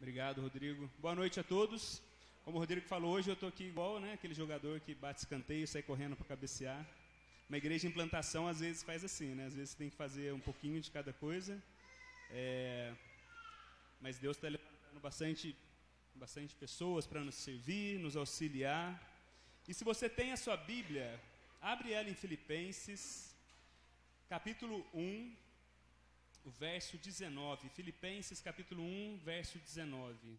Obrigado, Rodrigo. Boa noite a todos. Como o Rodrigo falou, hoje eu estou aqui igual, né, aquele jogador que bate escanteio e sai correndo para cabecear. Uma igreja em plantação às vezes faz assim, né? Às vezes você tem que fazer um pouquinho de cada coisa. Mas Deus está levantando bastante pessoas para nos servir, nos auxiliar. E se você tem a sua Bíblia, abre ela em Filipenses, capítulo 1, o verso 19. Filipenses, capítulo 1, verso 19.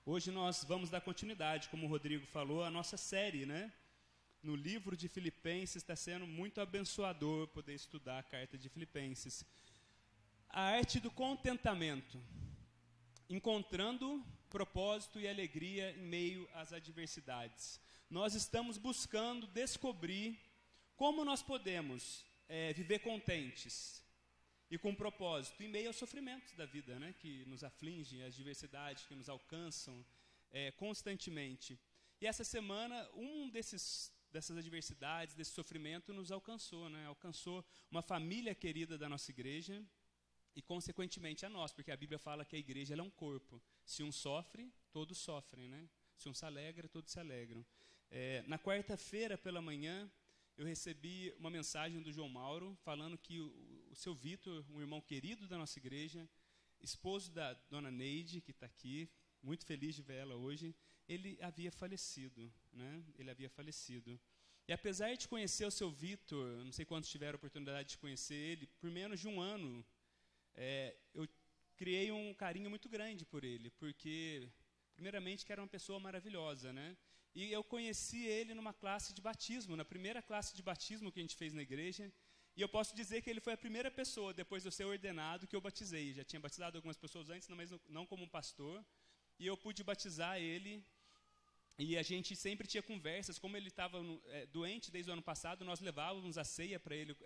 Hoje nós vamos dar continuidade, como o Rodrigo falou, à nossa série, né? No livro de Filipenses. Está sendo muito abençoador poder estudar a carta de Filipenses. A arte do contentamento, encontrando propósito e alegria em meio às adversidades. Nós estamos buscando descobrir como nós podemos viver contentes e com propósito em meio aos sofrimentos da vida, né, que nos afligem, as adversidades que nos alcançam constantemente. E essa semana, dessas adversidades, desse sofrimento nos alcançou, né? Alcançou uma família querida da nossa igreja e, consequentemente, a nós, porque a Bíblia fala que a igreja ela é um corpo. Se um sofre, todos sofrem, né? Se um se alegra, todos se alegram. Na quarta-feira pela manhã, eu recebi uma mensagem do João Mauro falando que o seu Vitor, um irmão querido da nossa igreja, esposo da dona Neide, que está aqui, muito feliz de ver ela hoje, ele havia falecido, né? Ele havia falecido. E apesar de conhecer o seu Vitor, não sei quantos tiveram a oportunidade de conhecer ele, por menos de um ano, eu criei um carinho muito grande por ele, porque, primeiramente, que era uma pessoa maravilhosa, né? E eu conheci ele numa classe de batismo, na primeira classe de batismo que a gente fez na igreja, e eu posso dizer que ele foi a primeira pessoa, depois de eu ser ordenado, que eu batizei. Já tinha batizado algumas pessoas antes, mas não como um pastor, e eu pude batizar ele. E a gente sempre tinha conversas, como ele estava doente desde o ano passado, nós levávamos a ceia para ele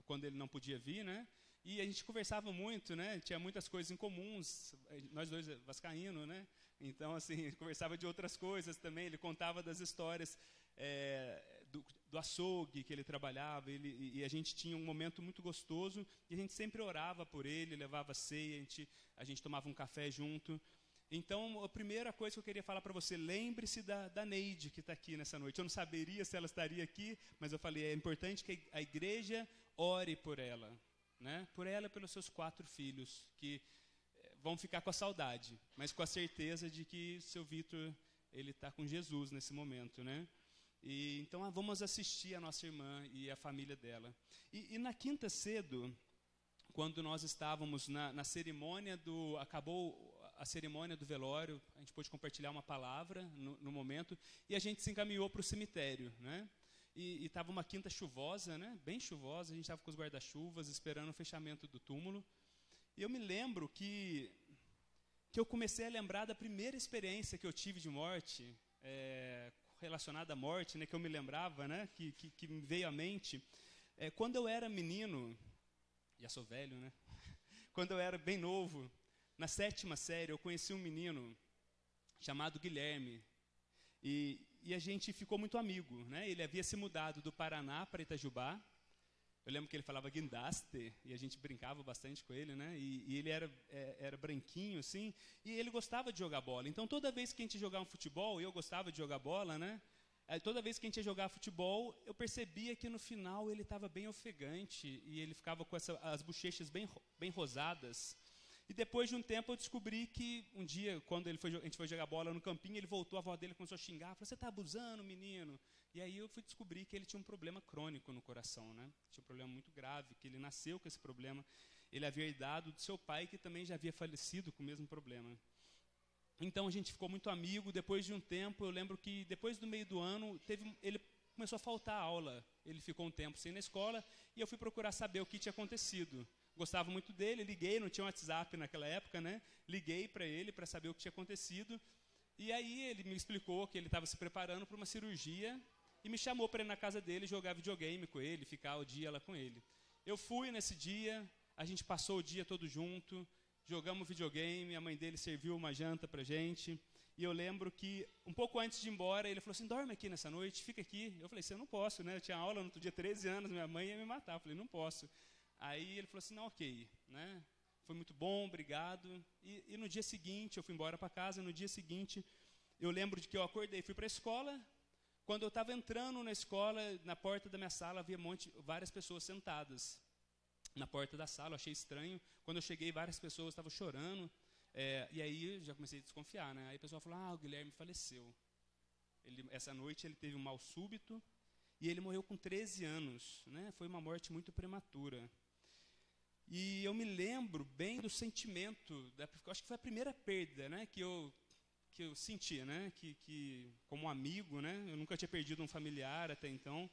quando ele não podia vir, né? E a gente conversava muito, né? Tinha muitas coisas em comuns, nós dois vascaínos, né? Então, assim, conversava de outras coisas também. Ele contava das histórias do açougue que ele trabalhava, e a gente tinha um momento muito gostoso, e a gente sempre orava por ele, levava ceia, a gente tomava um café junto. Então, a primeira coisa que eu queria falar para você, lembre-se da Neide que está aqui nessa noite. Eu não saberia se ela estaria aqui, mas eu falei, é importante que a igreja ore por ela, né? Por ela e pelos seus 4 filhos, que vão ficar com a saudade, mas com a certeza de que seu Vitor, ele está com Jesus nesse momento, né? E, então, vamos assistir a nossa irmã e a família dela. E na quinta cedo, quando nós estávamos na cerimônia acabou a cerimônia do velório, a gente pôde compartilhar uma palavra no momento, e a gente se encaminhou para o cemitério, né? E estava uma quinta chuvosa, né? Bem chuvosa, a gente estava com os guarda-chuvas esperando o fechamento do túmulo. E eu me lembro que eu comecei a lembrar da primeira experiência que eu tive de morte, relacionada à morte, né? Que eu me lembrava, né? Que me veio à mente. Quando eu era menino, já sou velho, né? Quando eu era bem novo, na 7ª série, eu conheci um menino chamado Guilherme. E a gente ficou muito amigo, né? Ele havia se mudado do Paraná para Itajubá. Eu lembro que ele falava guindaste, e a gente brincava bastante com ele, né? E ele era branquinho, assim, e ele gostava de jogar bola. Então, toda vez que a gente jogava um futebol, eu gostava de jogar bola, né? Toda vez que a gente ia jogar futebol, eu percebia que no final ele estava bem ofegante, e ele ficava com as bochechas bem rosadas. E depois de um tempo eu descobri que um dia, quando a gente foi jogar bola no campinho, ele voltou, a avó dele começou a xingar, falou, você está abusando, menino? E aí eu fui descobrir que ele tinha um problema crônico no coração, né? Tinha um problema muito grave, que ele nasceu com esse problema. Ele havia herdado do seu pai, que também já havia falecido com o mesmo problema. Então a gente ficou muito amigo. Depois de um tempo, eu lembro que depois do meio do ano, ele começou a faltar aula. Ele ficou um tempo sem ir na escola, e eu fui procurar saber o que tinha acontecido. Gostava muito dele, liguei, não tinha WhatsApp naquela época, né? Liguei para ele para saber o que tinha acontecido. E aí ele me explicou que ele estava se preparando para uma cirurgia e me chamou para ir na casa dele jogar videogame com ele, ficar o dia lá com ele. Eu fui nesse dia, a gente passou o dia todo junto, jogamos videogame, a mãe dele serviu uma janta para a gente. E eu lembro que, um pouco antes de ir embora, ele falou assim, dorme aqui nessa noite, fica aqui. Eu falei assim, eu não posso, né? Eu tinha aula no outro dia, 13 anos, minha mãe ia me matar. Eu falei, não posso. Aí ele falou assim, não, ok, né? Foi muito bom, obrigado. E no dia seguinte, eu fui embora para casa, no dia seguinte, eu lembro de que eu acordei, fui para a escola. Quando eu estava entrando na escola, na porta da minha sala, havia várias pessoas sentadas na porta da sala, eu achei estranho. Quando eu cheguei, várias pessoas estavam chorando. E aí já comecei a desconfiar, né? Aí o pessoal falou, o Guilherme faleceu. Essa noite ele teve um mal súbito e ele morreu com 13 anos, né? Foi uma morte muito prematura. E eu me lembro bem do sentimento, acho que foi a primeira perda, né, que eu senti, né, que como amigo, né, eu nunca tinha perdido um familiar até então.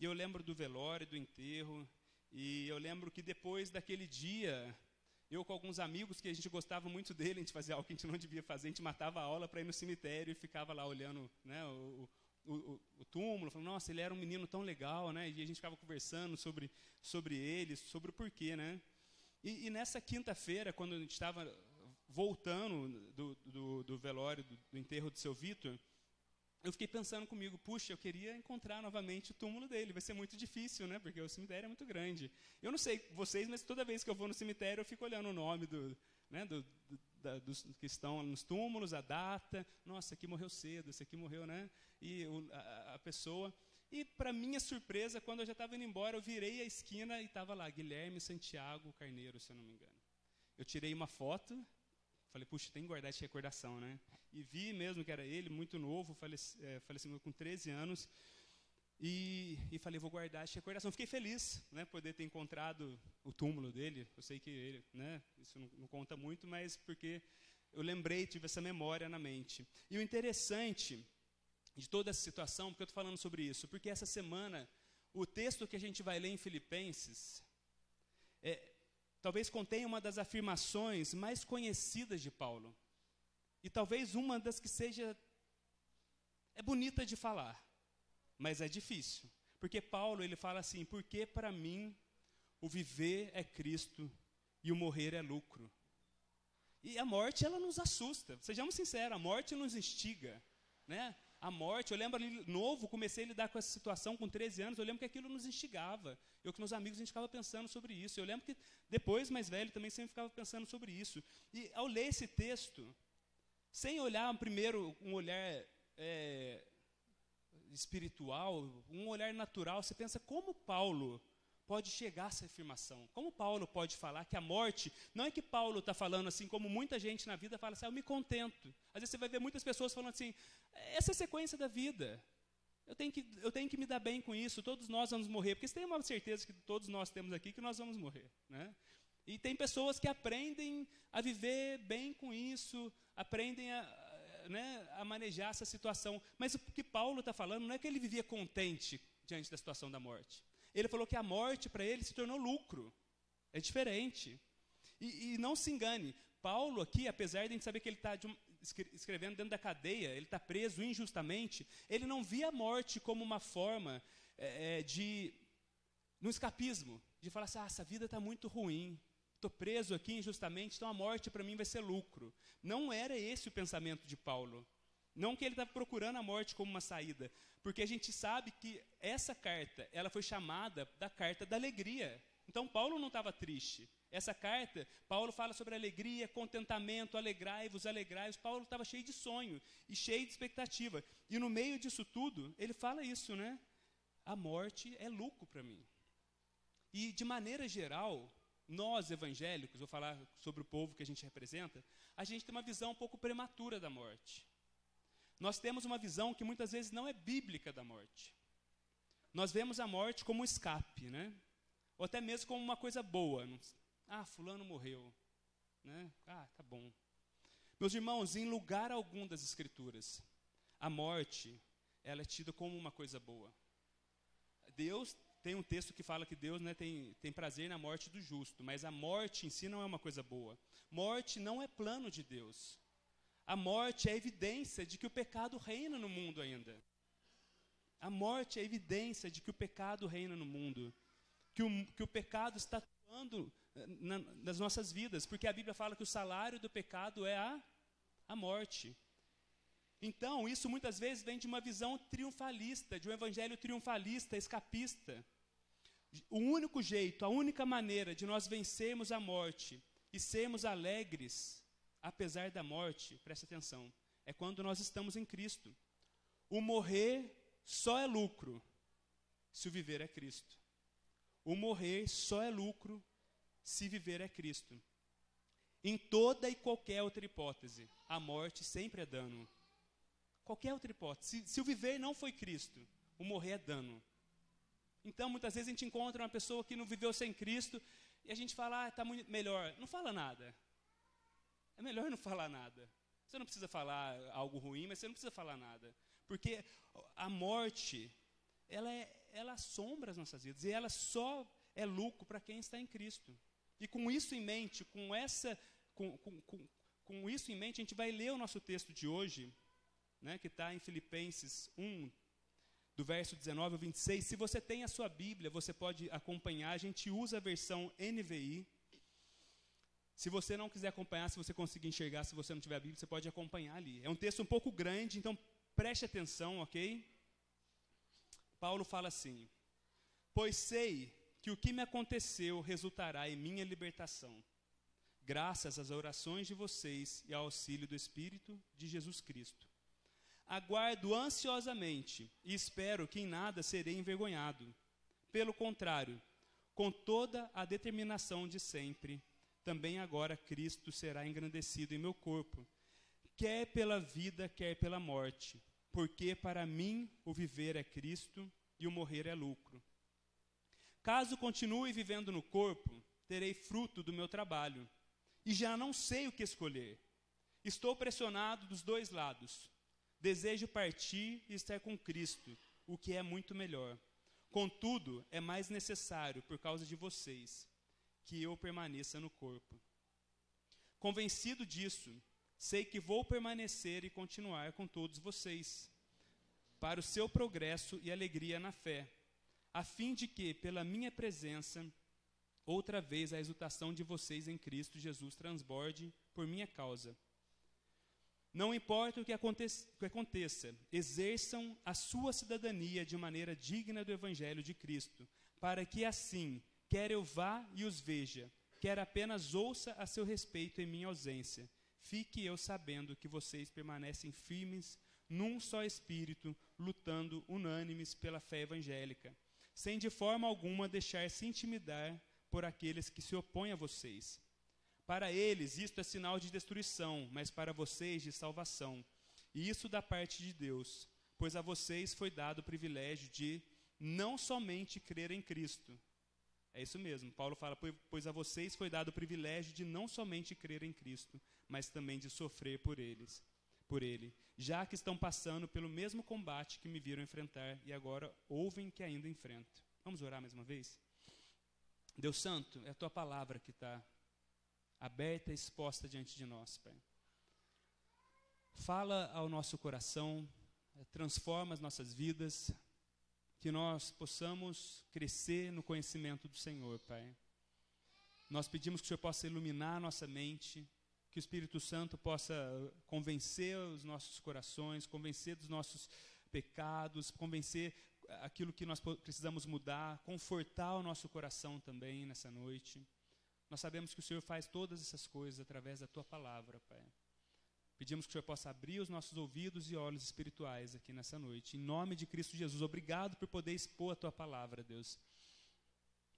E eu lembro do velório, do enterro, e eu lembro que depois daquele dia, eu com alguns amigos que a gente gostava muito dele, a gente fazia algo que a gente não devia fazer, a gente matava a aula para ir no cemitério e ficava lá olhando, né, o túmulo, falando, nossa, ele era um menino tão legal, né, e a gente ficava conversando sobre ele, sobre o porquê, né. E nessa quinta-feira, quando a gente estava voltando do velório, do enterro do seu Vitor, eu fiquei pensando comigo, puxa, eu queria encontrar novamente o túmulo dele, vai ser muito difícil, né, porque o cemitério é muito grande. Eu não sei vocês, mas toda vez que eu vou no cemitério, eu fico olhando o nome dos que estão nos túmulos, a data, nossa, aqui morreu cedo, esse aqui morreu, né, e a pessoa. E, para minha surpresa, quando eu já estava indo embora, eu virei a esquina e estava lá, Guilherme Santiago Carneiro, se eu não me engano. Eu tirei uma foto, falei, puxa, tem que guardar essa recordação, né? E vi mesmo que era ele, muito novo, faleceu com 13 anos, e falei, vou guardar essa recordação. Fiquei feliz, né, poder ter encontrado o túmulo dele. Eu sei que ele, né, isso não conta muito, mas porque eu lembrei, tive essa memória na mente. E o interessante de toda essa situação, porque eu estou falando sobre isso, porque essa semana, o texto que a gente vai ler em Filipenses, talvez contenha uma das afirmações mais conhecidas de Paulo, e talvez uma das que é bonita de falar, mas é difícil, porque Paulo, ele fala assim, porque para mim, o viver é Cristo, e o morrer é lucro. E a morte, ela nos assusta, sejamos sinceros, a morte nos instiga, né? A morte, eu lembro ali, novo, comecei a lidar com essa situação com 13 anos, eu lembro que aquilo nos instigava. Eu com meus amigos, a gente ficava pensando sobre isso. Eu lembro que depois, mais velho, também sempre ficava pensando sobre isso. E ao ler esse texto, sem olhar primeiro um olhar espiritual, um olhar natural, você pensa como Paulo pode chegar a essa afirmação? Como Paulo pode falar que a morte, não é que Paulo está falando assim, como muita gente na vida fala assim, eu me contento. Às vezes você vai ver muitas pessoas falando assim, essa é a sequência da vida. Eu tenho que me dar bem com isso, todos nós vamos morrer. Porque você tem uma certeza que todos nós temos aqui que nós vamos morrer, né? E tem pessoas que aprendem a viver bem com isso, aprendem a manejar essa situação. Mas o que Paulo está falando não é que ele vivia contente diante da situação da morte. Ele falou que a morte para ele se tornou lucro. É diferente. E não se engane, Paulo aqui, apesar de a gente saber que ele está escrevendo dentro da cadeia, ele está preso injustamente, ele não via a morte como uma forma no escapismo, de falar assim, essa vida está muito ruim, estou preso aqui injustamente, então a morte para mim vai ser lucro. Não era esse o pensamento de Paulo. Não que ele estava procurando a morte como uma saída, porque a gente sabe que essa carta, ela foi chamada da carta da alegria. Então Paulo não estava triste. Essa carta, Paulo fala sobre alegria, contentamento, alegrai-vos, alegrai-vos. Paulo estava cheio de sonho e cheio de expectativa. E no meio disso tudo, ele fala isso, né? A morte é lucro para mim. E de maneira geral, nós evangélicos, vou falar sobre o povo que a gente representa, a gente tem uma visão um pouco prematura da morte. Nós temos uma visão que muitas vezes não é bíblica da morte. Nós vemos a morte como um escape, né? Ou até mesmo como uma coisa boa. Fulano morreu, né? Tá bom. Meus irmãos, em lugar algum das Escrituras, a morte, ela é tida como uma coisa boa. Deus tem um texto que fala que Deus, né, tem prazer na morte do justo, mas a morte em si não é uma coisa boa. Morte não é plano de Deus. A morte é a evidência de que o pecado reina no mundo ainda. A morte é a evidência de que o pecado reina no mundo. Que o pecado está atuando nas nossas vidas. Porque a Bíblia fala que o salário do pecado é a morte. Então, isso muitas vezes vem de uma visão triunfalista, de um evangelho triunfalista, escapista. O único jeito, a única maneira de nós vencermos a morte e sermos alegres, apesar da morte, presta atenção, é quando nós estamos em Cristo. O morrer só é lucro se o viver é Cristo. O morrer só é lucro se viver é Cristo. Em toda e qualquer outra hipótese, a morte sempre é dano. Qualquer outra hipótese. Se o viver não foi Cristo, o morrer é dano. Então, muitas vezes a gente encontra uma pessoa que não viveu sem Cristo e a gente fala, está muito melhor. Não fala nada. É melhor não falar nada. Você não precisa falar algo ruim, mas você não precisa falar nada. Porque a morte, ela assombra as nossas vidas. E ela só é lucro para quem está em Cristo. E com isso em mente, com isso em mente, a gente vai ler o nosso texto de hoje, né, que está em Filipenses 1, do verso 19 ao 26. Se você tem a sua Bíblia, você pode acompanhar. A gente usa a versão NVI. Se você não quiser acompanhar, se você conseguir enxergar, se você não tiver a Bíblia, você pode acompanhar ali. É um texto um pouco grande, então preste atenção, ok? Paulo fala assim: pois sei que o que me aconteceu resultará em minha libertação, graças às orações de vocês e ao auxílio do Espírito de Jesus Cristo. Aguardo ansiosamente e espero que em nada serei envergonhado. Pelo contrário, com toda a determinação de sempre, também agora Cristo será engrandecido em meu corpo, quer pela vida, quer pela morte, porque para mim o viver é Cristo e o morrer é lucro. Caso continue vivendo no corpo, terei fruto do meu trabalho, e já não sei o que escolher. Estou pressionado dos dois lados. Desejo partir e estar com Cristo, o que é muito melhor. Contudo, é mais necessário, por causa de vocês, que eu permaneça no corpo. Convencido disso, sei que vou permanecer e continuar com todos vocês, para o seu progresso e alegria na fé, a fim de que, pela minha presença, outra vez a exultação de vocês em Cristo Jesus transborde por minha causa. Não importa o que aconteça, exerçam a sua cidadania de maneira digna do Evangelho de Cristo, para que assim, quer eu vá e os veja, quer apenas ouça a seu respeito em minha ausência, fique eu sabendo que vocês permanecem firmes num só espírito, lutando unânimes pela fé evangélica, sem de forma alguma deixar-se intimidar por aqueles que se opõem a vocês. Para eles isto é sinal de destruição, mas para vocês de salvação. E isso da parte de Deus, pois a vocês foi dado o privilégio de não somente crer em Cristo. É isso mesmo, Paulo fala, pois a vocês foi dado o privilégio de não somente crer em Cristo, mas também de sofrer por ele, já que estão passando pelo mesmo combate que me viram enfrentar e agora ouvem que ainda enfrento. Vamos orar mais uma vez? Deus Santo, é a Tua palavra que está aberta e exposta diante de nós, Pai. Fala ao nosso coração, transforma as nossas vidas, que nós possamos crescer no conhecimento do Senhor, Pai. Nós pedimos que o Senhor possa iluminar a nossa mente, que o Espírito Santo possa convencer os nossos corações, convencer dos nossos pecados, convencer aquilo que nós precisamos mudar, confortar o nosso coração também nessa noite. Nós sabemos que o Senhor faz todas essas coisas através da Tua palavra, Pai. Pedimos que o Senhor possa abrir os nossos ouvidos e olhos espirituais aqui nessa noite. Em nome de Cristo Jesus, obrigado por poder expor a Tua palavra, Deus.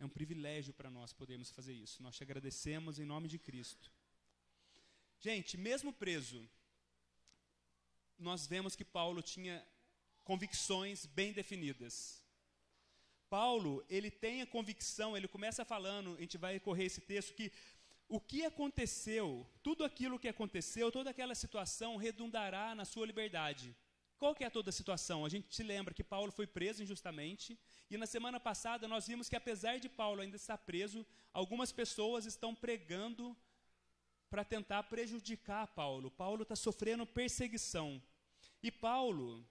É um privilégio para nós podermos fazer isso. Nós te agradecemos em nome de Cristo. Gente, mesmo preso, nós vemos que Paulo tinha convicções bem definidas. Paulo, ele tem a convicção, ele começa falando, a gente vai correr esse texto, que o que aconteceu, tudo aquilo que aconteceu, toda aquela situação redundará na sua liberdade. Qual que é toda a situação? A gente se lembra que Paulo foi preso injustamente, e na semana passada nós vimos que apesar de Paulo ainda estar preso, algumas pessoas estão pregando para tentar prejudicar Paulo. Paulo está sofrendo perseguição. E Paulo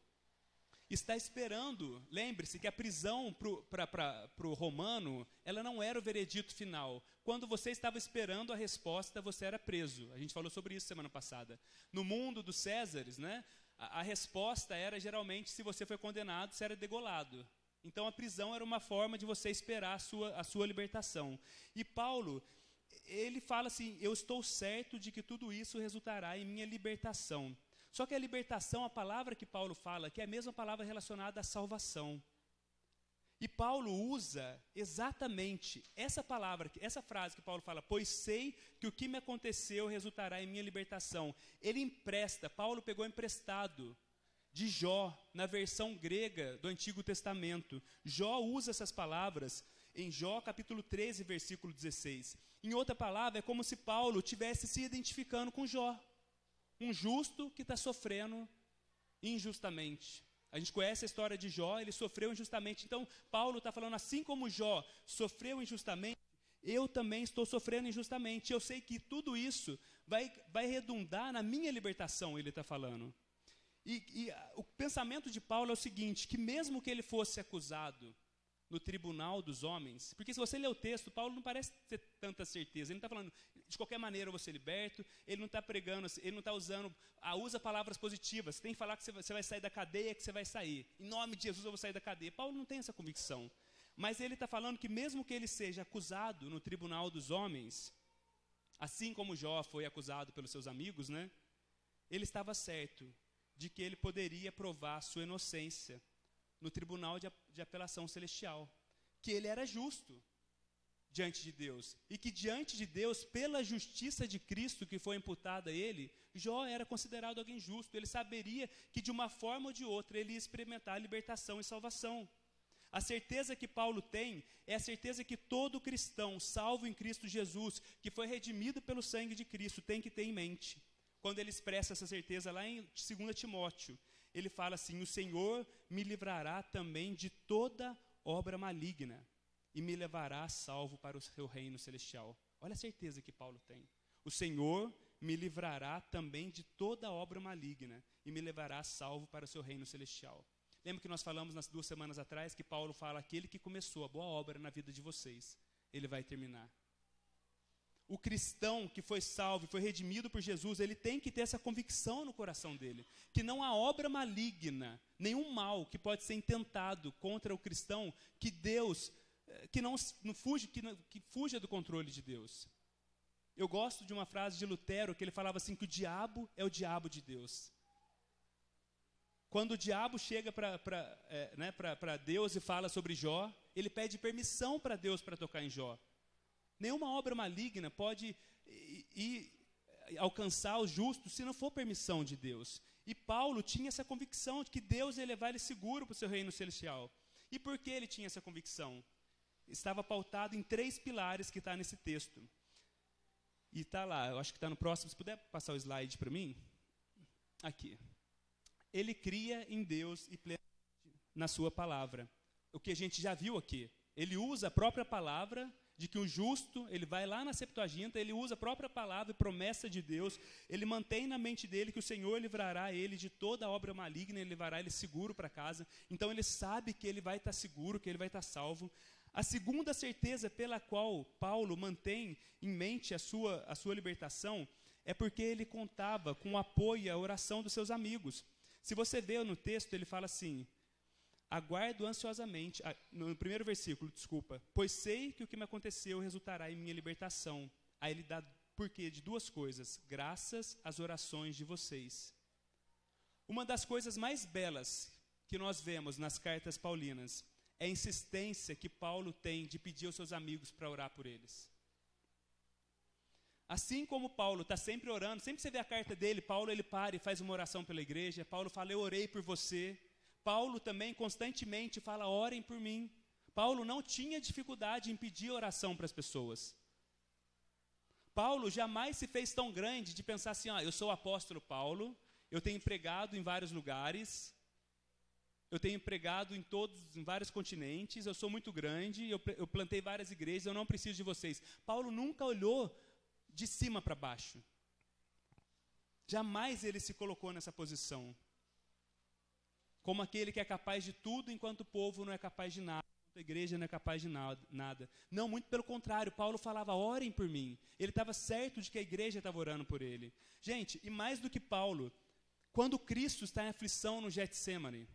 está esperando, lembre-se que a prisão para o romano, ela não era o veredito final. Quando você estava esperando a resposta, você era preso. A gente falou sobre isso semana passada. No mundo dos Césares, né, a resposta era, geralmente, se você foi condenado, você era degolado. Então, a prisão era uma forma de você esperar a sua libertação. E Paulo, ele fala assim, eu estou certo de que tudo isso resultará em minha libertação. Só que a libertação, a palavra que Paulo fala, que é a mesma palavra relacionada à salvação. E Paulo usa exatamente essa palavra, essa frase que Paulo fala, pois sei que o que me aconteceu resultará em minha libertação. Ele empresta, Paulo pegou emprestado de Jó, na versão grega do Antigo Testamento. Jó usa essas palavras em Jó capítulo 13, versículo 16. Em outra palavra, é como se Paulo estivesse se identificando com Jó. Um justo que está sofrendo injustamente. A gente conhece a história de Jó, ele sofreu injustamente. Então, Paulo está falando, assim como Jó sofreu injustamente, eu também estou sofrendo injustamente. Eu sei que tudo isso vai redundar na minha libertação, ele está falando. E o pensamento de Paulo é o seguinte, que mesmo que ele fosse acusado no tribunal dos homens, porque se você ler o texto, Paulo não parece ter tanta certeza, ele não está falando, de qualquer maneira eu vou ser liberto, ele não está pregando, ele não está usa palavras positivas, você tem que falar que você vai sair da cadeia, que você vai sair, em nome de Jesus eu vou sair da cadeia. Paulo não tem essa convicção, mas ele está falando que mesmo que ele seja acusado no tribunal dos homens, assim como Jó foi acusado pelos seus amigos, né, ele estava certo de que ele poderia provar sua inocência no tribunal de apelação celestial, que ele era justo diante de Deus, e que diante de Deus, pela justiça de Cristo que foi imputada a ele, Jó era considerado alguém justo, ele saberia que de uma forma ou de outra ele ia experimentar libertação e salvação. A certeza que Paulo tem é a certeza que todo cristão, salvo em Cristo Jesus, que foi redimido pelo sangue de Cristo, tem que ter em mente. Quando ele expressa essa certeza lá em 2 Timóteo, ele fala assim, o Senhor me livrará também de toda obra maligna e me levará salvo para o seu reino celestial. Olha a certeza que Paulo tem. O Senhor me livrará também de toda obra maligna e me levará salvo para o seu reino celestial. Lembra que nós falamos nas 2 semanas atrás que Paulo fala, aquele que começou a boa obra na vida de vocês, ele vai terminar. O cristão que foi salvo, foi redimido por Jesus, ele tem que ter essa convicção no coração dele, que não há obra maligna, nenhum mal que pode ser intentado contra o cristão, que Deus, que fuja do controle de Deus. Eu gosto de uma frase de Lutero, que ele falava assim, que o diabo é o diabo de Deus. Quando o diabo chega para Deus e fala sobre Jó, ele pede permissão para Deus para tocar em Jó. Nenhuma obra maligna pode alcançar os justos se não for permissão de Deus. E Paulo tinha essa convicção de que Deus ia levar ele seguro para o seu reino celestial. E por que ele tinha essa convicção? Estava pautado em 3 pilares que está nesse texto. E está lá, eu acho que está no próximo. Se puder passar o slide para mim. Aqui. Ele cria em Deus e plenamente na sua palavra. O que a gente já viu aqui. Ele usa a própria palavra de que o justo, ele vai lá na Septuaginta, ele usa a própria palavra e promessa de Deus, ele mantém na mente dele que o Senhor livrará ele de toda obra maligna, ele levará ele seguro para casa. Então ele sabe que ele vai estar seguro, que ele vai estar salvo. A segunda certeza pela qual Paulo mantém em mente a sua libertação é porque ele contava com o apoio e a oração dos seus amigos. Se você vê no texto, ele fala assim, aguardo ansiosamente, no primeiro versículo, desculpa, pois sei que o que me aconteceu resultará em minha libertação. Aí ele dá porquê de 2 coisas, graças às orações de vocês. Uma das coisas mais belas que nós vemos nas cartas paulinas é a insistência que Paulo tem de pedir aos seus amigos para orar por eles. Assim como Paulo está sempre orando, sempre você vê a carta dele, Paulo ele para e faz uma oração pela igreja, Paulo fala, eu orei por você. Paulo também constantemente fala, orem por mim. Paulo não tinha dificuldade em pedir oração para as pessoas. Paulo jamais se fez tão grande de pensar assim, eu sou o apóstolo Paulo, eu tenho pregado em vários lugares, eu tenho pregado em vários continentes, eu sou muito grande, eu plantei várias igrejas, eu não preciso de vocês. Paulo nunca olhou de cima para baixo. Jamais ele se colocou nessa posição. Como aquele que é capaz de tudo, enquanto o povo não é capaz de nada, enquanto a igreja não é capaz de nada. Não, muito pelo contrário, Paulo falava, orem por mim. Ele estava certo de que a igreja estava orando por ele. Gente, e mais do que Paulo, Quando Cristo está em aflição no Getsêmani,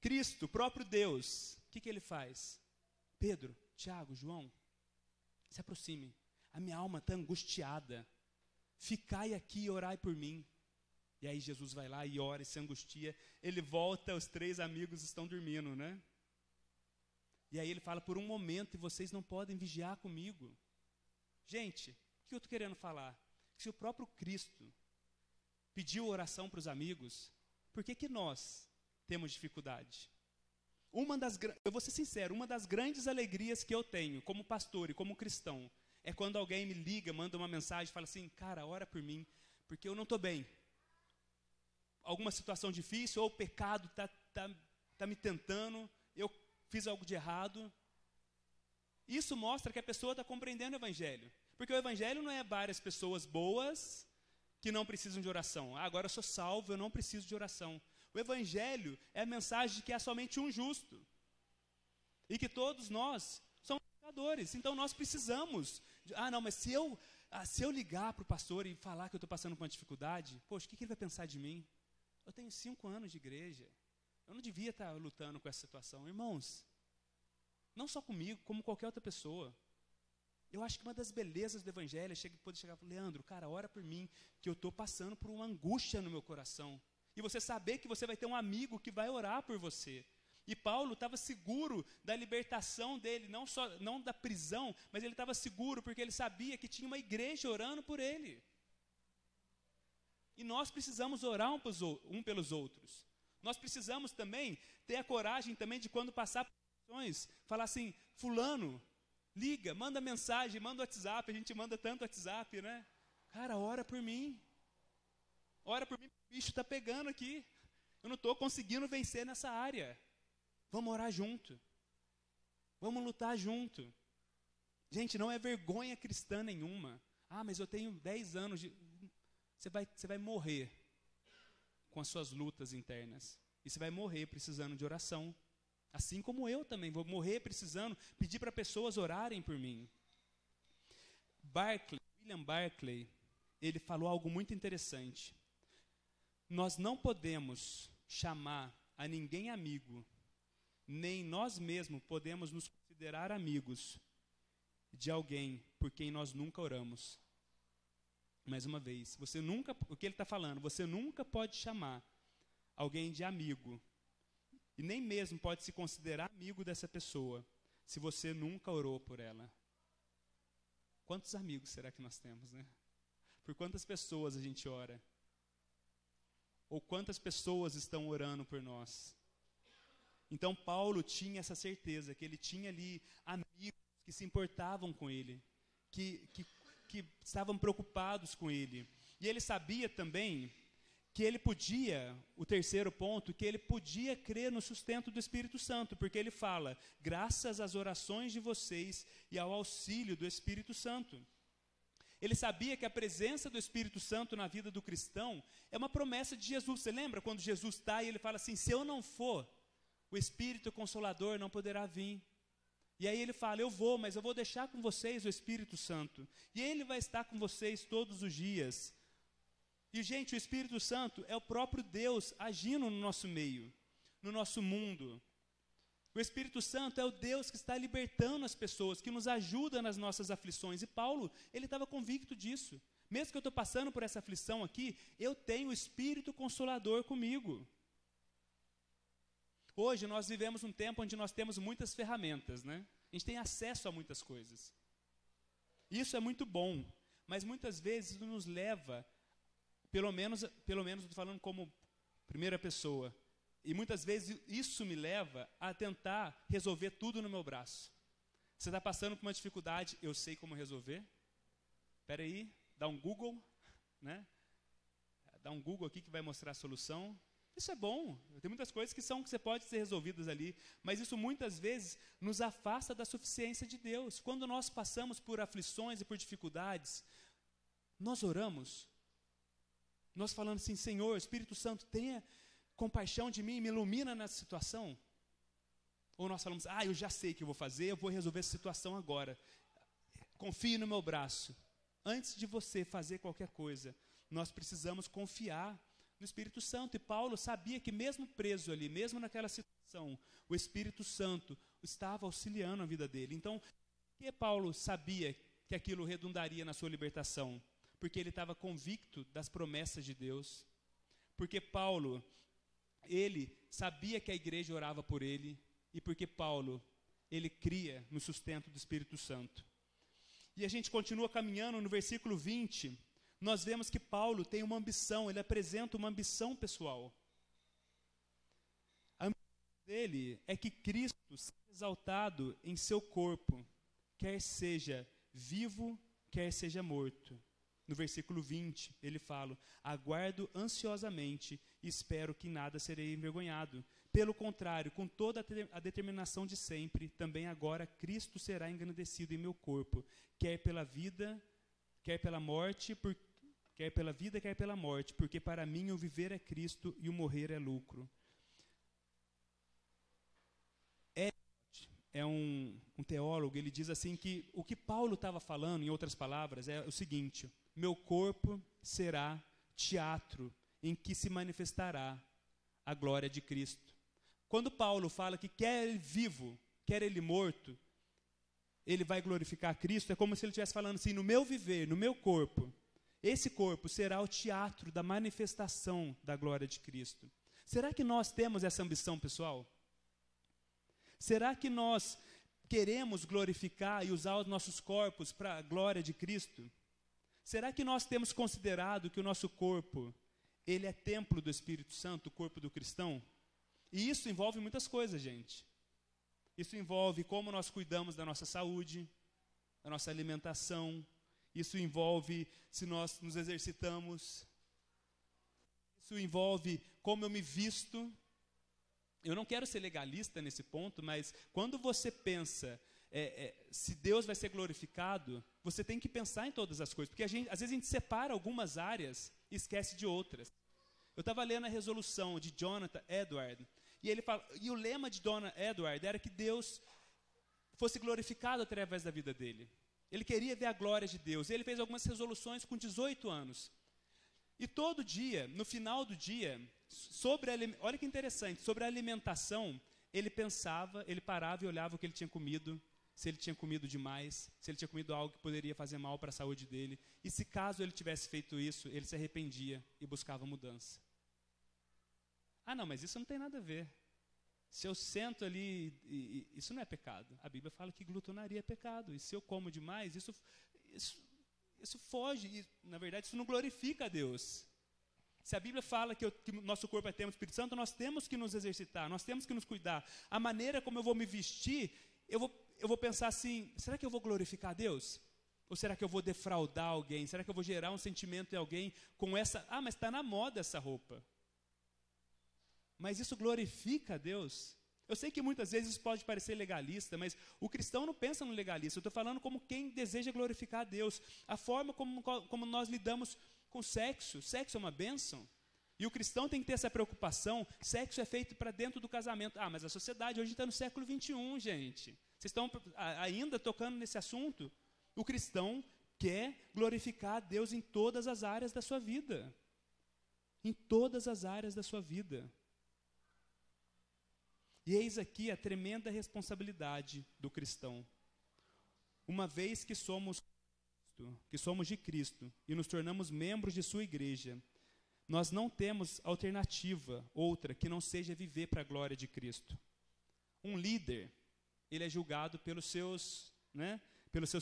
Cristo, o próprio Deus, o que ele faz? Pedro, Tiago, João, se aproximem. A minha alma está angustiada. Ficai aqui e orai por mim. E aí Jesus vai lá e ora e se angustia. Ele volta, os 3 amigos estão dormindo, né? E aí ele fala, por um momento, vocês não podem vigiar comigo. Gente, o que eu estou querendo falar? Que se o próprio Cristo pediu oração para os amigos, por que nós temos dificuldade? Eu vou ser sincero, uma das grandes alegrias que eu tenho como pastor e como cristão é quando alguém me liga, manda uma mensagem e fala assim, cara, ora por mim, porque eu não estou bem. Alguma situação difícil, ou o pecado está me tentando, eu fiz algo de errado. Isso mostra que a pessoa está compreendendo o Evangelho. Porque o Evangelho não é várias pessoas boas que não precisam de oração. Agora eu sou salvo, eu não preciso de oração. O Evangelho é a mensagem de que há somente um justo. E que todos nós somos pecadores. Então nós precisamos. Mas se eu ligar para o pastor e falar que eu estou passando por uma dificuldade, poxa, o que ele vai pensar de mim? Eu tenho 5 anos de igreja. Eu não devia estar lutando com essa situação. Irmãos, não só comigo, como qualquer outra pessoa. Eu acho que uma das belezas do Evangelho é poder chegar e falar, Leandro, cara, ora por mim, que eu estou passando por uma angústia no meu coração. E você saber que você vai ter um amigo que vai orar por você. E Paulo estava seguro da libertação dele, não da prisão, mas ele estava seguro porque ele sabia que tinha uma igreja orando por ele. E nós precisamos orar um pelos outros. Nós precisamos também ter a coragem também de quando passar por situações, falar assim, fulano, liga, manda mensagem, manda WhatsApp, a gente manda tanto WhatsApp, né? Cara, ora por mim. Ora por mim, o bicho está pegando aqui. Eu não estou conseguindo vencer nessa área. Vamos orar junto. Vamos lutar junto. Gente, não é vergonha cristã nenhuma. Mas eu tenho 10 anos de... Você vai morrer com as suas lutas internas. E você vai morrer precisando de oração. Assim como eu também vou morrer precisando pedir para pessoas orarem por mim. William Barclay, ele falou algo muito interessante. Nós não podemos chamar a ninguém amigo, nem nós mesmos podemos nos considerar amigos de alguém por quem nós nunca oramos. Mais uma vez, o que ele está falando, você nunca pode chamar alguém de amigo, e nem mesmo pode se considerar amigo dessa pessoa, se você nunca orou por ela. Quantos amigos será que nós temos, né? Por quantas pessoas a gente ora? Ou quantas pessoas estão orando por nós? Então Paulo tinha essa certeza, que ele tinha ali amigos que se importavam com ele, que estavam preocupados com ele. E ele sabia também que ele podia, o terceiro ponto, que ele podia crer no sustento do Espírito Santo, porque ele fala, graças às orações de vocês e ao auxílio do Espírito Santo. Ele sabia que a presença do Espírito Santo na vida do cristão é uma promessa de Jesus. Você lembra quando Jesus está e ele fala assim, se eu não for, o Espírito Consolador não poderá vir. E aí ele fala, eu vou, mas eu vou deixar com vocês o Espírito Santo. E ele vai estar com vocês todos os dias. E, gente, o Espírito Santo é o próprio Deus agindo no nosso meio, no nosso mundo. O Espírito Santo é o Deus que está libertando as pessoas, que nos ajuda nas nossas aflições. E Paulo, ele estava convicto disso. Mesmo que eu estou passando por essa aflição aqui, eu tenho o Espírito Consolador comigo. Hoje nós vivemos um tempo onde nós temos muitas ferramentas, né? A gente tem acesso a muitas coisas. Isso é muito bom, mas muitas vezes isso nos leva, pelo menos estou falando como primeira pessoa, e muitas vezes isso me leva a tentar resolver tudo no meu braço. Você está passando por uma dificuldade, eu sei como resolver. Espera aí, dá um Google, né? Dá um Google aqui que vai mostrar a solução. Isso é bom, tem muitas coisas que você pode ser resolvidas ali, mas isso muitas vezes nos afasta da suficiência de Deus. Quando nós passamos por aflições e por dificuldades, nós oramos, nós falamos assim, Senhor, Espírito Santo, tenha compaixão de mim, me ilumina nessa situação. Ou nós falamos, eu já sei o que eu vou fazer, eu vou resolver essa situação agora. Confie no meu braço. Antes de você fazer qualquer coisa, nós precisamos confiar no Espírito Santo. E Paulo sabia que mesmo preso ali, mesmo naquela situação, o Espírito Santo estava auxiliando a vida dele. Então, por que Paulo sabia que aquilo redundaria na sua libertação? Porque ele estava convicto das promessas de Deus. Porque Paulo, ele sabia que a igreja orava por ele. E porque Paulo, ele cria no sustento do Espírito Santo. E a gente continua caminhando no versículo 20, nós vemos que Paulo tem uma ambição, ele apresenta uma ambição pessoal. A ambição dele é que Cristo seja exaltado em seu corpo, quer seja vivo, quer seja morto. No versículo 20, ele fala: aguardo ansiosamente e espero que em nada serei envergonhado. Pelo contrário, com toda a determinação de sempre, também agora Cristo será engrandecido em meu corpo, quer pela vida, quer pela morte, quer pela vida, quer pela morte, porque para mim o viver é Cristo e o morrer é lucro. É um teólogo, ele diz assim que o que Paulo estava falando, em outras palavras, é o seguinte: meu corpo será teatro em que se manifestará a glória de Cristo. Quando Paulo fala que quer ele vivo, quer ele morto, ele vai glorificar Cristo, é como se ele estivesse falando assim: no meu viver, no meu corpo, esse corpo será o teatro da manifestação da glória de Cristo. Será que nós temos essa ambição, pessoal? Será que nós queremos glorificar e usar os nossos corpos para a glória de Cristo? Será que nós temos considerado que o nosso corpo, ele é templo do Espírito Santo, o corpo do cristão? E isso envolve muitas coisas, gente. Isso envolve como nós cuidamos da nossa saúde, da nossa alimentação. Isso envolve se nós nos exercitamos. Isso envolve como eu me visto. Eu não quero ser legalista nesse ponto, mas quando você pensa se Deus vai ser glorificado, você tem que pensar em todas as coisas, porque às vezes a gente separa algumas áreas e esquece de outras. Eu estava lendo a resolução de Jonathan Edwards, e o lema de Jonathan Edwards era que Deus fosse glorificado através da vida dele. Ele queria ver a glória de Deus. Ele fez algumas resoluções com 18 anos. E todo dia, no final do dia, olha que interessante, sobre a alimentação, ele pensava, ele parava e olhava o que ele tinha comido, se ele tinha comido demais, se ele tinha comido algo que poderia fazer mal para a saúde dele. E se caso ele tivesse feito isso, ele se arrependia e buscava mudança. Ah, não, mas isso não tem nada a ver. Se eu sento ali, isso não é pecado. A Bíblia fala que glutonaria é pecado. E se eu como demais, isso foge. E, na verdade, isso não glorifica a Deus. Se a Bíblia fala que o nosso corpo é templo do Espírito Santo, nós temos que nos exercitar, nós temos que nos cuidar. A maneira como eu vou me vestir, eu vou pensar assim: será que eu vou glorificar a Deus? Ou será que eu vou defraudar alguém? Será que eu vou gerar um sentimento em alguém com essa... Ah, mas está na moda essa roupa. Mas isso glorifica a Deus? Eu sei que muitas vezes isso pode parecer legalista, mas o cristão não pensa no legalista. Eu estou falando como quem deseja glorificar a Deus. A forma como nós lidamos com sexo. Sexo é uma bênção. E o cristão tem que ter essa preocupação. Sexo é feito para dentro do casamento. Ah, mas a sociedade hoje está no século 21, gente. Vocês estão ainda tocando nesse assunto? O cristão quer glorificar a Deus em todas as áreas da sua vida. Em todas as áreas da sua vida. E eis aqui a tremenda responsabilidade do cristão. Uma vez que somos de Cristo e nos tornamos membros de sua igreja, nós não temos alternativa outra que não seja viver para a glória de Cristo. Um líder, ele é julgado pelos seus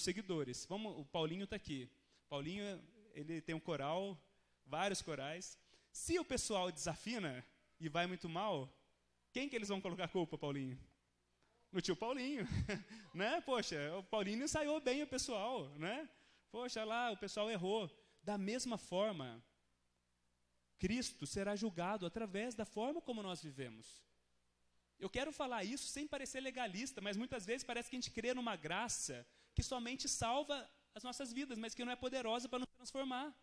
seguidores. O Paulinho está aqui. Paulinho, ele tem um coral, vários corais. Se o pessoal desafina e vai muito mal, quem que eles vão colocar a culpa, Paulinho? No tio Paulinho, né? Poxa, o Paulinho ensaiou bem o pessoal, né? Poxa, lá, o pessoal errou. Da mesma forma, Cristo será julgado através da forma como nós vivemos. Eu quero falar isso sem parecer legalista, mas muitas vezes parece que a gente crê numa graça que somente salva as nossas vidas, mas que não é poderosa para nos transformar.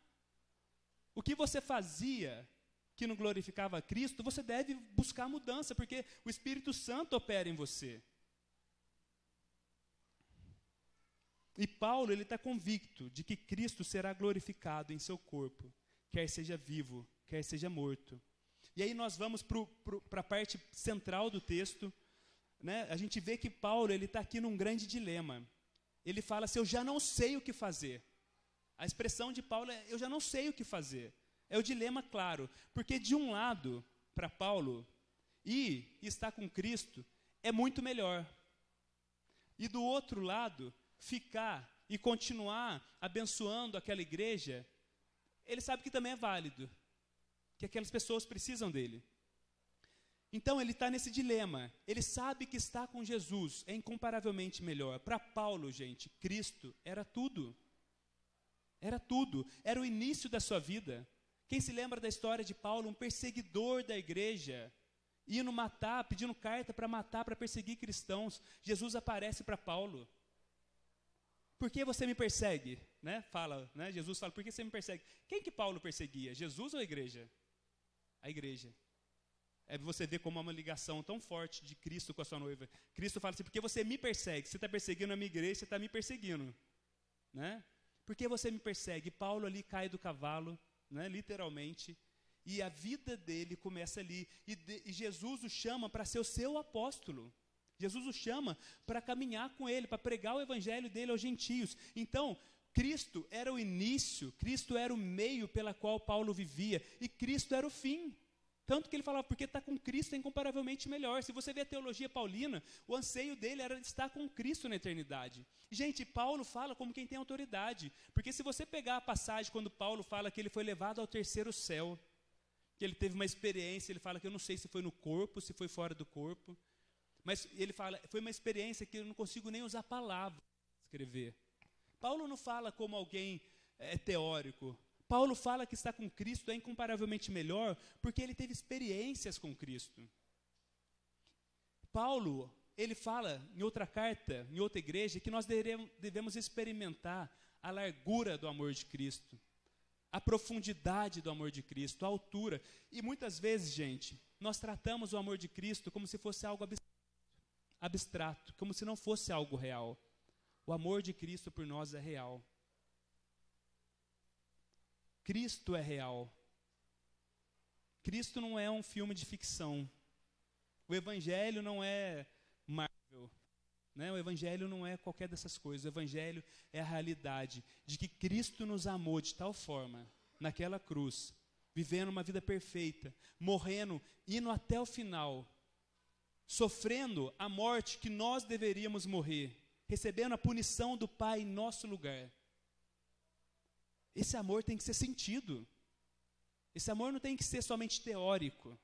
O que você fazia que não glorificava a Cristo, você deve buscar mudança, porque o Espírito Santo opera em você. E Paulo, ele está convicto de que Cristo será glorificado em seu corpo, quer seja vivo, quer seja morto. E aí nós vamos para a parte central do texto, né? A gente vê que Paulo está aqui num grande dilema. Ele fala assim, eu já não sei o que fazer. A expressão de Paulo é, eu já não sei o que fazer. É o dilema claro, porque de um lado, para Paulo, estar com Cristo é muito melhor. E do outro lado, ficar e continuar abençoando aquela igreja, ele sabe que também é válido, que aquelas pessoas precisam dele. Então ele está nesse dilema, ele sabe que estar com Jesus é incomparavelmente melhor. Para Paulo, gente, Cristo era tudo. Era tudo, era o início da sua vida. Quem se lembra da história de Paulo, um perseguidor da igreja, indo matar, pedindo carta para matar, para perseguir cristãos. Jesus aparece para Paulo. Por que você me persegue? Né? Jesus fala, por que você me persegue? Quem que Paulo perseguia? Jesus ou a igreja? A igreja. É você ver como há uma ligação tão forte de Cristo com a sua noiva. Cristo fala assim, por que você me persegue? Você está perseguindo a minha igreja, você está me perseguindo. Né? Por que você me persegue? Paulo ali cai do cavalo, né, literalmente, e a vida dele começa ali, e Jesus o chama para ser o seu apóstolo. Jesus o chama para caminhar com ele, para pregar o evangelho dele aos gentios. Então, Cristo era o início, Cristo era o meio pela qual Paulo vivia, e Cristo era o fim. Tanto que ele falava, porque estar com Cristo é incomparavelmente melhor. Se você vê a teologia paulina, o anseio dele era estar com Cristo na eternidade. Gente, Paulo fala como quem tem autoridade. Porque se você pegar a passagem quando Paulo fala que ele foi levado ao terceiro céu, que ele teve uma experiência, ele fala que eu não sei se foi no corpo, se foi fora do corpo, mas ele fala, foi uma experiência que eu não consigo nem usar palavras para escrever. Paulo não fala como alguém teórico. Paulo fala que estar com Cristo é incomparavelmente melhor porque ele teve experiências com Cristo. Paulo, ele fala em outra carta, em outra igreja, que nós devemos experimentar a largura do amor de Cristo, a profundidade do amor de Cristo, a altura. E muitas vezes, gente, nós tratamos o amor de Cristo como se fosse algo abstrato, como se não fosse algo real. O amor de Cristo por nós é real. Cristo é real. Cristo não é um filme de ficção. O Evangelho não é Marvel, né? O Evangelho não é qualquer dessas coisas. O Evangelho é a realidade de que Cristo nos amou de tal forma, naquela cruz, vivendo uma vida perfeita, morrendo, indo até o final, sofrendo a morte que nós deveríamos morrer, recebendo a punição do Pai em nosso lugar. Esse amor tem que ser sentido. Esse amor não tem que ser somente teórico.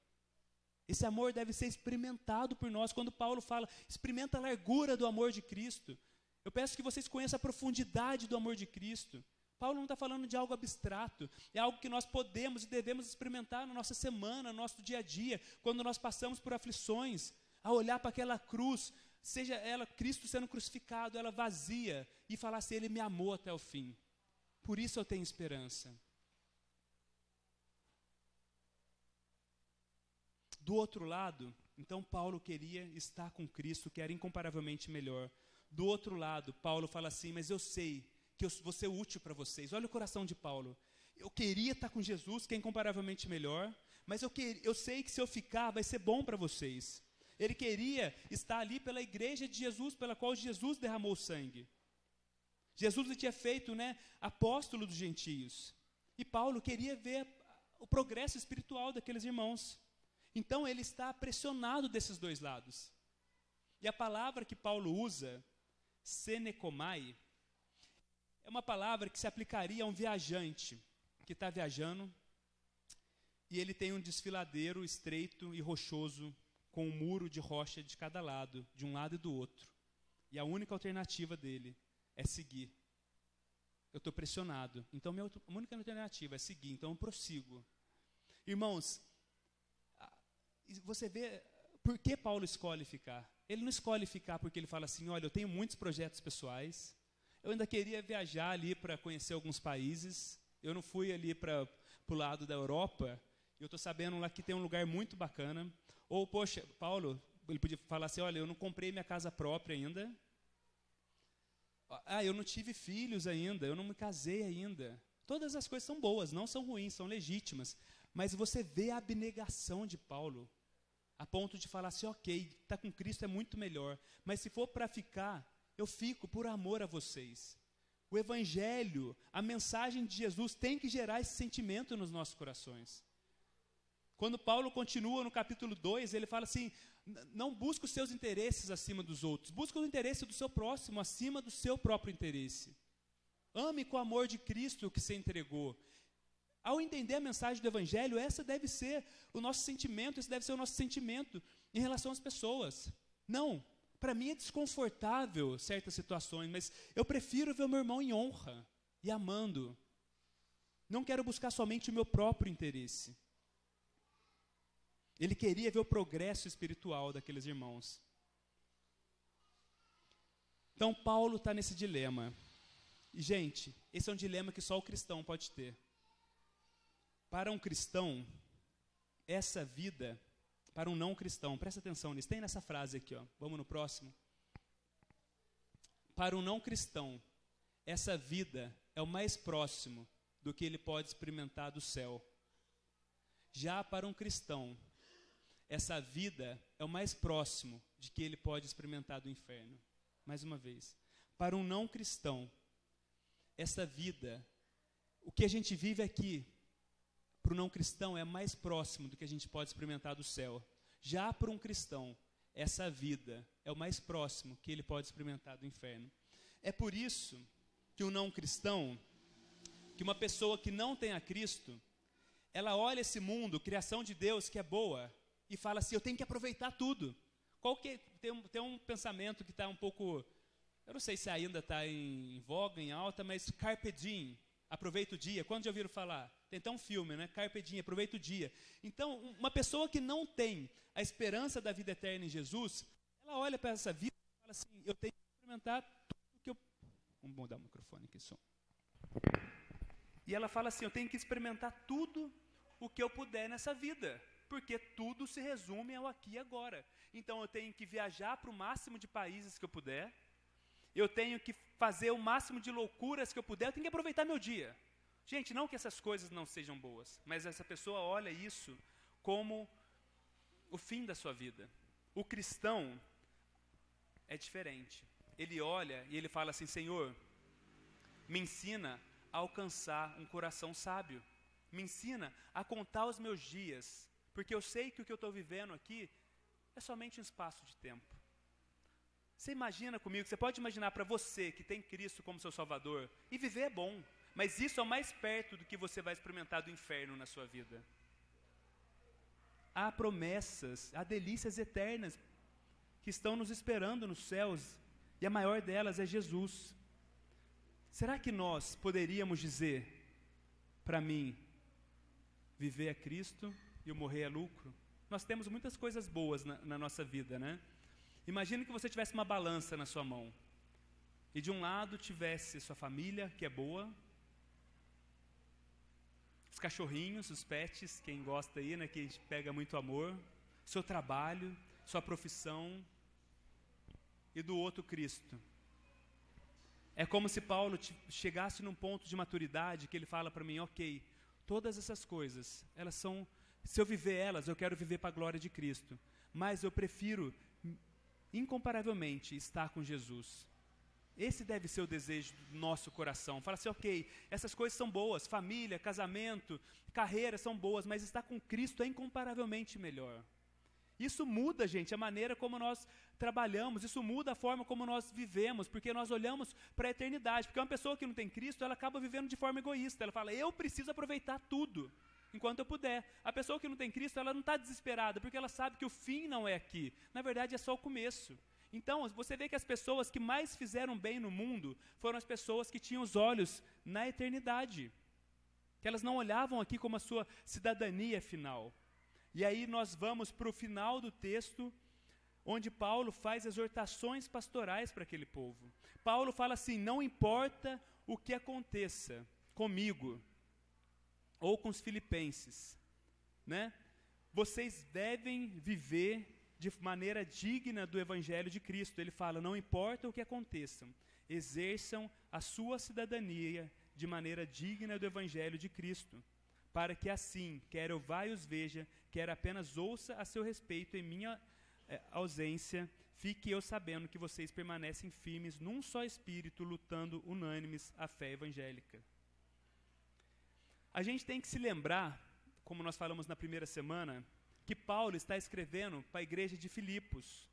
Esse amor deve ser experimentado por nós. Quando Paulo fala, experimenta a largura do amor de Cristo. Eu peço que vocês conheçam a profundidade do amor de Cristo. Paulo não está falando de algo abstrato. É algo que nós podemos e devemos experimentar na nossa semana, no nosso dia a dia. Quando nós passamos por aflições, a olhar para aquela cruz, seja ela Cristo sendo crucificado, ela vazia, e falar assim, Ele me amou até o fim. Por isso eu tenho esperança. Do outro lado, então Paulo queria estar com Cristo, que era incomparavelmente melhor. Do outro lado, Paulo fala assim, mas eu sei que eu vou ser útil para vocês. Olha o coração de Paulo. Eu queria estar com Jesus, que é incomparavelmente melhor, mas eu sei que se eu ficar, vai ser bom para vocês. Ele queria estar ali pela igreja de Jesus, pela qual Jesus derramou sangue. Jesus lhe tinha feito, apóstolo dos gentios. E Paulo queria ver o progresso espiritual daqueles irmãos. Então ele está pressionado desses dois lados. E a palavra que Paulo usa, senekomai, é uma palavra que se aplicaria a um viajante que está viajando e ele tem um desfiladeiro estreito e rochoso com um muro de rocha de cada lado, de um lado e do outro. E a única alternativa dele é seguir. Eu estou pressionado. Então, minha única alternativa é seguir. Então, eu prossigo. Irmãos, você vê por que Paulo escolhe ficar. Ele não escolhe ficar porque ele fala assim, olha, eu tenho muitos projetos pessoais, eu ainda queria viajar ali para conhecer alguns países, eu não fui ali para o lado da Europa, e eu estou sabendo lá que tem um lugar muito bacana. Ou, poxa, Paulo, ele podia falar assim, olha, eu não comprei minha casa própria ainda, eu não tive filhos ainda, eu não me casei ainda, Todas as coisas são boas, não são ruins, são legítimas. Mas você vê a abnegação de Paulo, a ponto de falar assim, ok, estar com Cristo é muito melhor, mas se for para ficar, eu fico por amor a vocês. O Evangelho, a mensagem de Jesus tem que gerar esse sentimento nos nossos corações. Quando Paulo continua no capítulo 2, ele fala assim, não busca os seus interesses acima dos outros, busca o interesse do seu próximo acima do seu próprio interesse. Ame com o amor de Cristo que se entregou. Ao entender a mensagem do Evangelho, essa deve ser o nosso sentimento, esse deve ser o nosso sentimento em relação às pessoas. Não, para mim é desconfortável certas situações, mas eu prefiro ver o meu irmão em honra e amando. Não quero buscar somente o meu próprio interesse. Ele queria ver o progresso espiritual daqueles irmãos. Então, Paulo está nesse dilema. E, gente, esse é um dilema que só o cristão pode ter. Para um cristão, essa vida, para um não cristão, presta atenção nisso, tem nessa frase aqui, ó. Vamos no próximo. Para um não cristão, essa vida é o mais próximo do que ele pode experimentar do céu. Já para um cristão, essa vida é o mais próximo de que ele pode experimentar do inferno. Mais uma vez. Para um não cristão, essa vida, o que a gente vive aqui, para o não cristão, é mais próximo do que a gente pode experimentar do céu. Já para um cristão, essa vida é o mais próximo que ele pode experimentar do inferno. É por isso que o não cristão, que uma pessoa que não tem a Cristo, ela olha esse mundo, criação de Deus, que é boa, e fala assim, eu tenho que aproveitar tudo. Tem um pensamento que está um pouco, eu não sei se ainda está em voga, em alta, mas carpe diem, aproveita o dia. Quando já ouviram falar? Tem até um filme, né? Carpe diem, aproveita o dia. Então, uma pessoa que não tem a esperança da vida eterna em Jesus, ela olha para essa vida e fala assim, eu tenho que experimentar tudo que eu... Vamos mudar o microfone aqui, som. E ela fala assim, eu tenho que experimentar tudo o que eu puder nessa vida, porque tudo se resume ao aqui e agora. Então, eu tenho que viajar para o máximo de países que eu puder, eu tenho que fazer o máximo de loucuras que eu puder, eu tenho que aproveitar meu dia. Gente, não que essas coisas não sejam boas, mas essa pessoa olha isso como o fim da sua vida. O cristão é diferente. Ele olha e ele fala assim, Senhor, me ensina a alcançar um coração sábio. Me ensina a contar os meus dias, porque eu sei que o que eu estou vivendo aqui é somente um espaço de tempo. Você imagina comigo, você pode imaginar para você que tem Cristo como seu Salvador, e viver é bom, mas isso é o mais perto do que você vai experimentar do inferno na sua vida. Há promessas, há delícias eternas que estão nos esperando nos céus, e a maior delas é Jesus. Será que nós poderíamos dizer, para mim, viver é Cristo e o morrer é lucro? Nós temos muitas coisas boas na nossa vida, né? Imagine que você tivesse uma balança na sua mão, e de um lado tivesse sua família, que é boa, os cachorrinhos, os pets, quem gosta aí, né, que a gente pega muito amor, seu trabalho, sua profissão, e do outro Cristo. É como se Paulo chegasse num ponto de maturidade que ele fala para mim, ok, todas essas coisas, elas são, se eu viver elas, eu quero viver para a glória de Cristo, mas eu prefiro incomparavelmente estar com Jesus. Esse deve ser o desejo do nosso coração. Fala assim, ok, essas coisas são boas, família, casamento, carreira são boas, mas estar com Cristo é incomparavelmente melhor. Isso muda, gente, a maneira como nós trabalhamos, isso muda a forma como nós vivemos, porque nós olhamos para a eternidade. Porque uma pessoa que não tem Cristo, ela acaba vivendo de forma egoísta. Ela fala, eu preciso aproveitar tudo, enquanto eu puder. A pessoa que não tem Cristo, ela não está desesperada, porque ela sabe que o fim não é aqui. Na verdade, é só o começo. Então, você vê que as pessoas que mais fizeram bem no mundo foram as pessoas que tinham os olhos na eternidade. Que elas não olhavam aqui como a sua cidadania final. E aí nós vamos para o final do texto, onde Paulo faz exortações pastorais para aquele povo. Paulo fala assim, não importa o que aconteça comigo, ou com os filipenses, né? Vocês devem viver de maneira digna do Evangelho de Cristo. Ele fala, não importa o que aconteça, exerçam a sua cidadania de maneira digna do Evangelho de Cristo, para que assim, quer eu vá e os veja, quer apenas ouça a seu respeito em minha ausência, fique eu sabendo que vocês permanecem firmes num só espírito, lutando unânimes a fé evangélica. A gente tem que se lembrar, como nós falamos na primeira semana, que Paulo está escrevendo para a igreja de Filipos.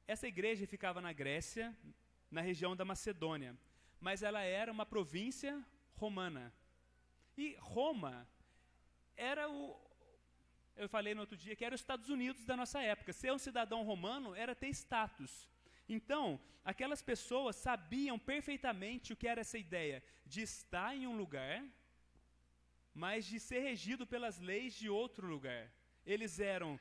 Essa igreja ficava na Grécia, na região da Macedônia, mas ela era uma província romana. E Roma era eu falei no outro dia que era os Estados Unidos da nossa época. Ser um cidadão romano era ter status. Então, aquelas pessoas sabiam perfeitamente o que era essa ideia de estar em um lugar, mas de ser regido pelas leis de outro lugar. Eles eram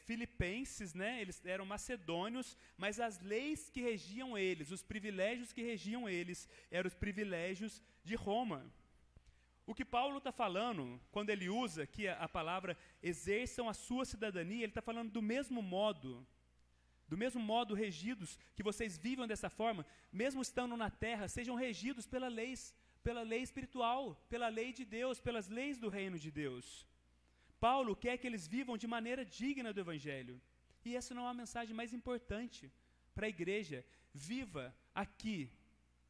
filipenses, né? Eles eram macedônios, mas as leis que regiam eles, os privilégios que regiam eles, eram os privilégios de Roma. O que Paulo está falando, quando ele usa aqui a palavra exerçam a sua cidadania, ele está falando do mesmo modo regidos, que vocês vivam dessa forma, mesmo estando na terra, sejam regidos pela lei espiritual, pela lei de Deus, pelas leis do reino de Deus. Paulo quer que eles vivam de maneira digna do Evangelho. E essa não é a mensagem mais importante para a igreja. Viva aqui.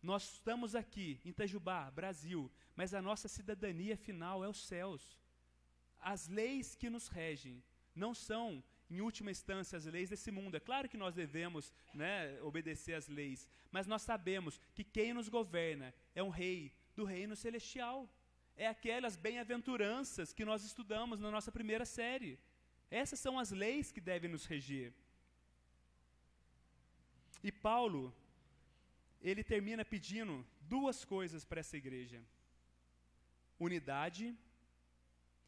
Nós estamos aqui, em Itajubá, Brasil, mas a nossa cidadania final é os céus. As leis que nos regem não são, em última instância, as leis desse mundo. É claro que nós devemos, né, obedecer às leis, mas nós sabemos que quem nos governa é um rei do reino celestial. É aquelas bem-aventuranças que nós estudamos na nossa primeira série. Essas são as leis que devem nos reger. E Paulo, ele termina pedindo duas coisas para essa igreja: unidade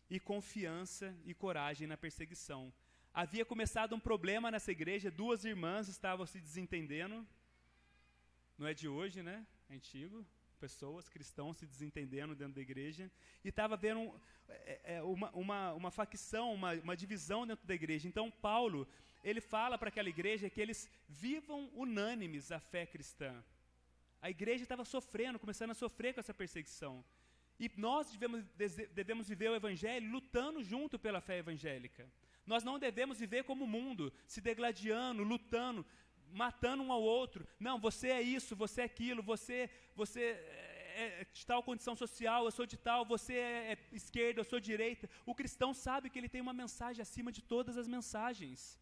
e confiança e coragem na perseguição. Havia começado um problema nessa igreja, duas irmãs estavam se desentendendo. Não é de hoje, né? É antigo. Pessoas, cristãos se desentendendo dentro da igreja, e estava havendo uma facção, uma divisão dentro da igreja. Então Paulo, ele fala para aquela igreja que eles vivam unânimes a fé cristã. A igreja estava sofrendo, começando a sofrer com essa perseguição. E nós devemos viver o evangelho lutando junto pela fé evangélica. Nós não devemos viver como o mundo, se degladiando, lutando, matando um ao outro. Não, você é isso, você é aquilo, você é de tal condição social, eu sou de tal, você é esquerda, eu sou direita. O cristão sabe que ele tem uma mensagem acima de todas as mensagens.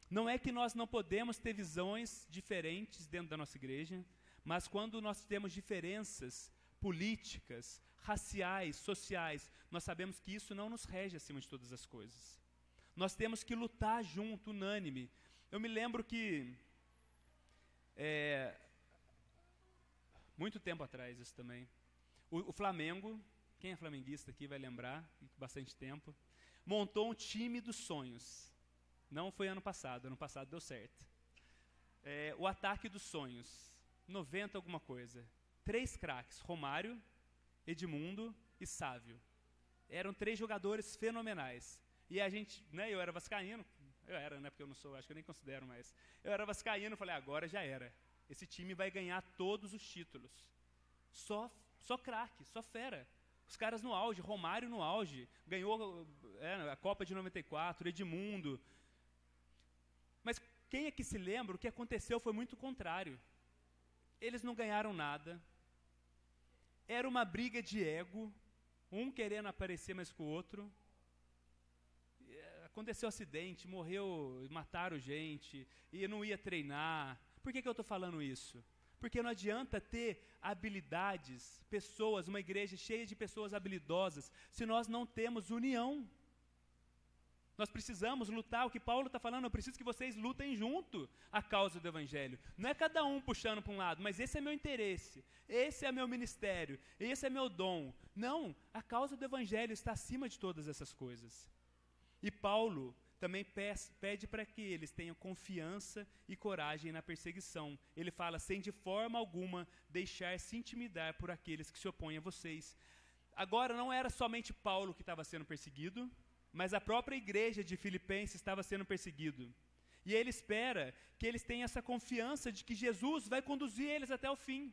Não é que nós não podemos ter visões diferentes dentro da nossa igreja, mas quando nós temos diferenças políticas, raciais, sociais, nós sabemos que isso não nos rege acima de todas as coisas. Nós temos que lutar junto, unânime. Eu me lembro que, muito tempo atrás isso também, o Flamengo, quem é flamenguista aqui vai lembrar, bastante tempo, montou um time dos sonhos. Não foi ano passado deu certo. O ataque dos sonhos, 90 alguma coisa. 3 craques, Romário, Edmundo e Sávio. Eram 3 jogadores fenomenais. E a gente, né, eu era vascaíno, porque eu não sou, acho que eu nem considero mais. Eu era vascaíno, falei, agora já era. Esse time vai ganhar todos os títulos. Só craque, só fera. Os caras no auge, Romário no auge, ganhou a Copa de 94, Edmundo. Mas quem é que se lembra, o que aconteceu foi muito contrário. Eles não ganharam nada. Era uma briga de ego, um querendo aparecer mais que o outro. Aconteceu um acidente, morreu, mataram gente, e não ia treinar. Por que eu estou falando isso? Porque não adianta ter habilidades, pessoas, uma igreja cheia de pessoas habilidosas, se nós não temos união. Nós precisamos lutar, o que Paulo está falando, eu preciso que vocês lutem junto a causa do Evangelho. Não é cada um puxando para um lado, mas esse é meu interesse, esse é meu ministério, esse é meu dom. Não, a causa do Evangelho está acima de todas essas coisas. E Paulo também pede para que eles tenham confiança e coragem na perseguição. Ele fala, sem de forma alguma deixar-se intimidar por aqueles que se opõem a vocês. Agora não era somente Paulo que estava sendo perseguido, mas a própria igreja de Filipenses estava sendo perseguido. E ele espera que eles tenham essa confiança de que Jesus vai conduzir eles até o fim.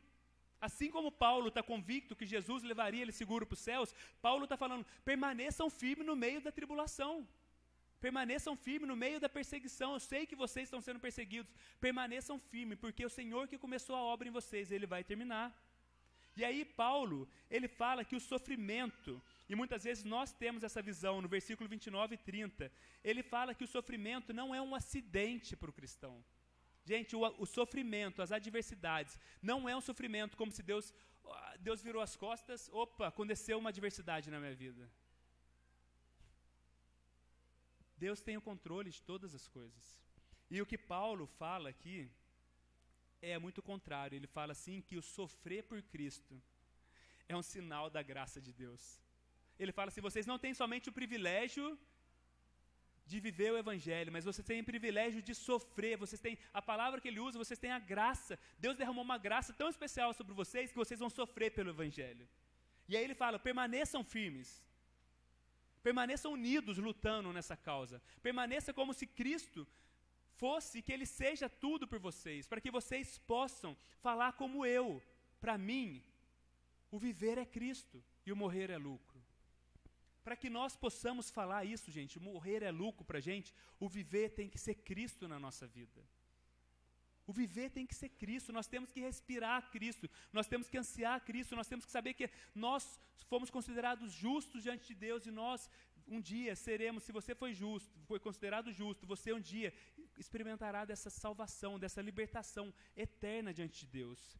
Assim como Paulo está convicto que Jesus levaria ele seguro para os céus, Paulo está falando, permaneçam firmes no meio da tribulação. Permaneçam firmes no meio da perseguição. Eu sei que vocês estão sendo perseguidos. Permaneçam firmes, porque o Senhor que começou a obra em vocês, Ele vai terminar. E aí Paulo, ele fala que o sofrimento, e muitas vezes nós temos essa visão, no versículo 29 e 30, ele fala que o sofrimento não é um acidente para o cristão. Gente, o sofrimento, as adversidades, não é um sofrimento como se Deus virou as costas, opa, aconteceu uma adversidade na minha vida. Deus tem o controle de todas as coisas. E o que Paulo fala aqui é muito contrário. Ele fala assim que o sofrer por Cristo é um sinal da graça de Deus. Ele fala assim, vocês não têm somente o privilégio de viver o Evangelho, mas vocês têm o privilégio de sofrer, vocês têm, a palavra que ele usa, vocês têm a graça. Deus derramou uma graça tão especial sobre vocês que vocês vão sofrer pelo Evangelho. E aí ele fala, permaneçam firmes. Permaneçam unidos lutando nessa causa. Permaneça como se Cristo fosse, que Ele seja tudo por vocês, para que vocês possam falar como eu. Para mim, o viver é Cristo e o morrer é lucro. Para que nós possamos falar isso, gente, morrer é lucro para a gente, o viver tem que ser Cristo na nossa vida. O viver tem que ser Cristo, nós temos que respirar Cristo, nós temos que ansiar Cristo, nós temos que saber que nós fomos considerados justos diante de Deus e nós um dia seremos, se você foi justo, foi considerado justo, você um dia experimentará dessa salvação, dessa libertação eterna diante de Deus.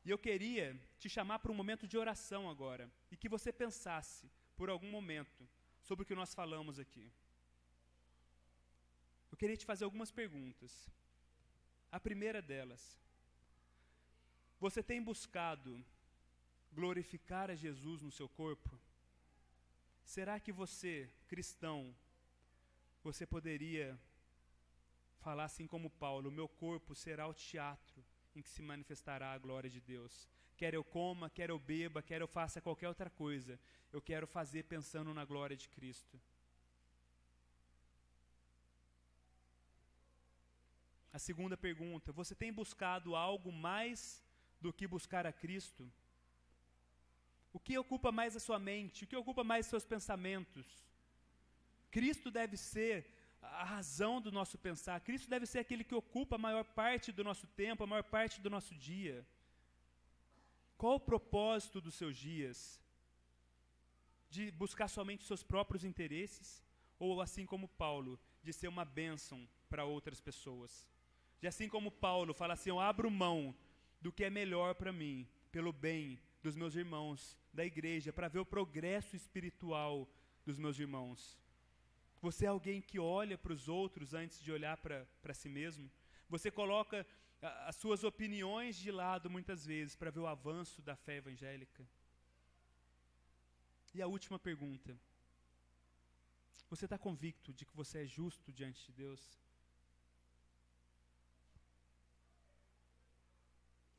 E eu queria te chamar para um momento de oração agora, e que você pensasse por algum momento sobre o que nós falamos aqui. Eu queria te fazer algumas perguntas. A primeira delas, você tem buscado glorificar a Jesus no seu corpo? Será que você, cristão, você poderia falar assim como Paulo, o meu corpo será o teatro em que se manifestará a glória de Deus. Quer eu coma, quer eu beba, quer eu faça qualquer outra coisa, eu quero fazer pensando na glória de Cristo. A segunda pergunta, você tem buscado algo mais do que buscar a Cristo? O que ocupa mais a sua mente? O que ocupa mais os seus pensamentos? Cristo deve ser a razão do nosso pensar. Cristo deve ser aquele que ocupa a maior parte do nosso tempo, a maior parte do nosso dia. Qual o propósito dos seus dias? De buscar somente os seus próprios interesses? Ou, assim como Paulo, de ser uma bênção para outras pessoas? De assim como Paulo fala assim, eu abro mão do que é melhor para mim, pelo bem dos meus irmãos, da igreja, para ver o progresso espiritual dos meus irmãos. Você é alguém que olha para os outros antes de olhar para si mesmo? Você coloca as suas opiniões de lado muitas vezes para ver o avanço da fé evangélica? E a última pergunta. Você está convicto de que você é justo diante de Deus?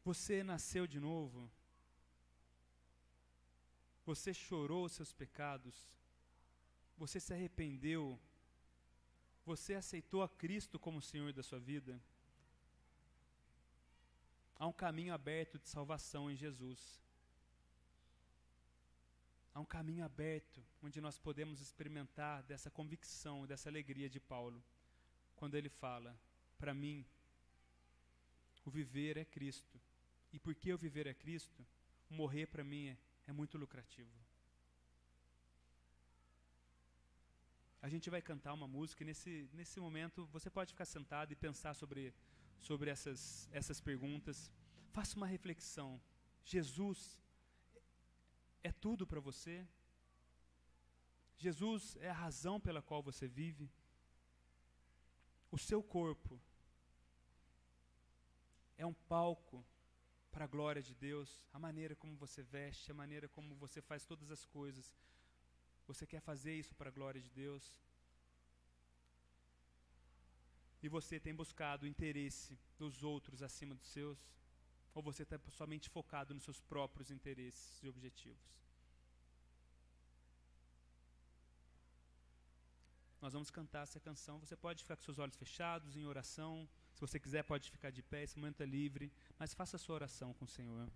Você nasceu de novo? Você chorou os seus pecados? Você se arrependeu? Você aceitou a Cristo como Senhor da sua vida? Há um caminho aberto de salvação em Jesus. Há um caminho aberto onde nós podemos experimentar dessa convicção, dessa alegria de Paulo, quando ele fala, para mim, o viver é Cristo. E porque o viver é Cristo, o morrer para mim é muito lucrativo. A gente vai cantar uma música e nesse momento você pode ficar sentado e pensar sobre essas perguntas. Faça uma reflexão. Jesus é tudo para você? Jesus é a razão pela qual você vive? O seu corpo é um palco para a glória de Deus? A maneira como você veste, a maneira como você faz todas as coisas, você quer fazer isso para a glória de Deus? E você tem buscado o interesse dos outros acima dos seus? Ou você está somente focado nos seus próprios interesses e objetivos? Nós vamos cantar essa canção. Você pode ficar com seus olhos fechados, em oração, Se você quiser, pode ficar de pé, esse momento é livre, mas faça a sua oração com o Senhor.